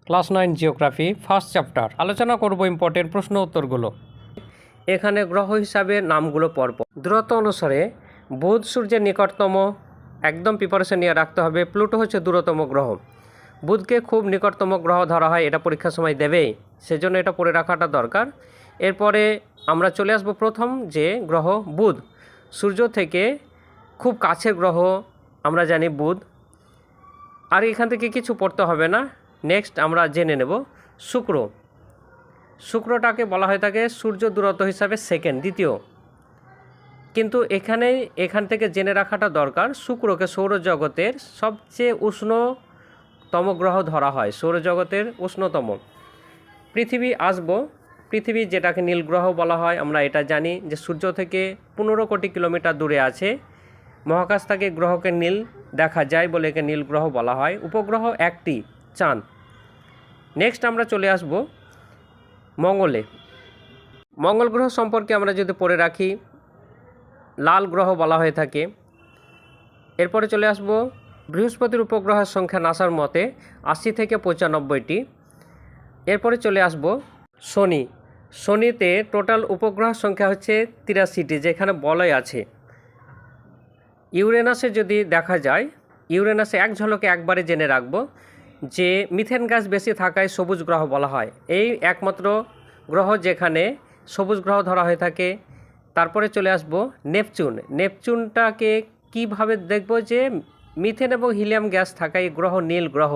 Class 9 geography first chapter আলোচনা করব important প্রশ্ন উত্তরগুলো। এখানে গ্রহ হিসাবে নামগুলো পরপর দূরত্ব অনুসারে বুধ সূর্যের নিকটতম, একদম প্রিপারেশন নিয়ে রাখতে হবে। প্লুটো হচ্ছে দূরতম গ্রহ। বুধকে খুব নিকটতম গ্রহ ধরা হয়, এটা পরীক্ষার সময় দেবেই, সেজন্য এটা পড়ে রাখাটা দরকার। এরপরে আমরা চলে আসবো প্রথম যে গ্রহ বুধ, সূর্য থেকে খুব কাছের গ্রহ আমরা জানি বুধ, আর এখান থেকে কিছু পড়তে হবে না। নেক্সট আমরা জেনে নেব শুক্র। শুক্রটাকে বলা হয়ে থাকে সূর্য দূরত্ব হিসাবে সেকেন্ড, দ্বিতীয়। কিন্তু এখান থেকে জেনে রাখাটা দরকার, শুক্রকে সৌরজগতের সবচেয়ে উষ্ণতম গ্রহ ধরা হয়, সৌরজগতের উষ্ণতম। পৃথিবী আসবো, পৃথিবী যেটাকে নীল গ্রহ বলা হয়, আমরা এটা জানি যে সূর্য থেকে 15 কোটি কিলোমিটার দূরে আছে। মহাকাশ থেকে গ্রহকে নীল দেখা যায় বলে একে নীল গ্রহ বলা হয়। উপগ্রহ একটি, চাঁদ। নেক্সট আমরা চলে আসব মঙ্গলে। মঙ্গল গ্রহ সম্পর্কে আমরা যদি পড়ে রাখি, লাল গ্রহ বলা হয়ে থাকে। এরপরে চলে আসব বৃহস্পতির উপগ্রহের সংখ্যা নাসার মতে 80 থেকে 95টি। এরপরে চলে আসব শনি। শনিতে টোটাল উপগ্রহের সংখ্যা হচ্ছে 83টি, যেখানে বলয় আছে। ইউরেনাসে যদি দেখা যায়, ইউরেনাসে এক ঝলকে একবারে জেনে রাখব যে মিথেন গ্যাস বেশি থাকায় সবুজ গ্রহ বলা হয়। এই একমাত্র গ্রহ যেখানে সবুজ গ্রহ ধরা হয়ে থাকে। তারপরে চলে আসব নেপচুন। নেপচুনটাকে কিভাবে দেখব যে মিথেন এবং হিলিয়াম গ্যাস থাকায় গ্রহ নীল গ্রহ।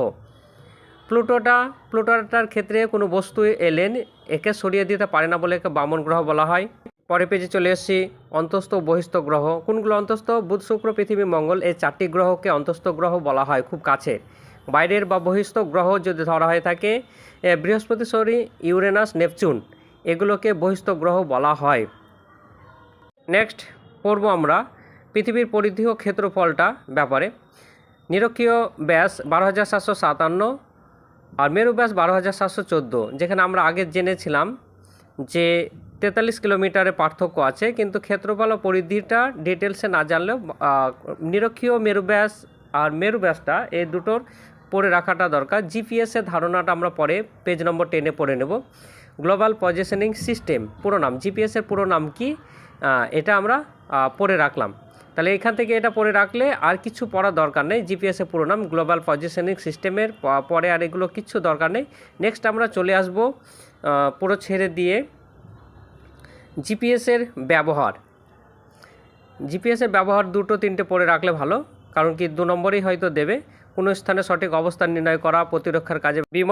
প্লুটোটার ক্ষেত্রে কোনো বস্তু এলেন একে সরিয়ে দিতে পারে না বলে একে বামন গ্রহ বলা হয়। পরে পেজে চলে এসেছি অন্তস্থ ও বহিস্থ গ্রহ। কোনগুলো অন্তস্থ? বুধ, শুক্র, পৃথিবী, মঙ্গল, এই 4টি গ্রহকে অন্তস্থ গ্রহ বলা হয়, খুব কাছে। বাইরের বা বহিস্থ গ্রহ যদি ধরা হয়ে থাকে, বৃহস্পতি, শনি, ইউরেনাস, নেপচুন, এগুলোকে বহিস্থ গ্রহ বলা হয়। নেক্সট পড়ব আমরা পৃথিবীর পরিধি ও ক্ষেত্রফলটা ব্যাপারে। নিরক্ষীয় ব্যাস 12,757 আর মেরু ব্যাস 12,714, যেখানে আমরা আগে জেনেছিলাম যে 43 কিলোমিটারের পার্থক্য আছে, কিন্তু ক্ষেত্রফল ও পরিধিটা ডিটেলসে না জানলেও নিরক্ষীয় মেরু ব্যাস আর মেরু ব্যাসটা এই দুটোর পড়ে রাখাটা দরকার। জিপিএসের ধারণাটা আমরা পরে পেজ নম্বর 10-এ পড়ে নেব। গ্লোবাল পজিশনিং সিস্টেম পুরো নাম, জিপিএসের পুরো নাম কি, এটা আমরা পড়ে রাখলাম। তাহলে এখান থেকে এটা পড়ে রাখলে আর কিছু পড়ার দরকার নেই। জিপিএসের পুরো নাম গ্লোবাল পজিশনিং সিস্টেমের পরে আর এগুলো কিচ্ছু দরকার নেই। নেক্সট আমরা চলে আসব পুরো ছেড়ে দিয়ে জিপিএসের ব্যবহার। জিপিএসের ব্যবহার 2-3টে পড়ে রাখলে ভালো, কারণ কি 2 নম্বরেই হয়তো দেবে। কোনো স্থানে সঠিক অবস্থান নির্ণয় করা, প্রতিরক্ষার কাজে বিমান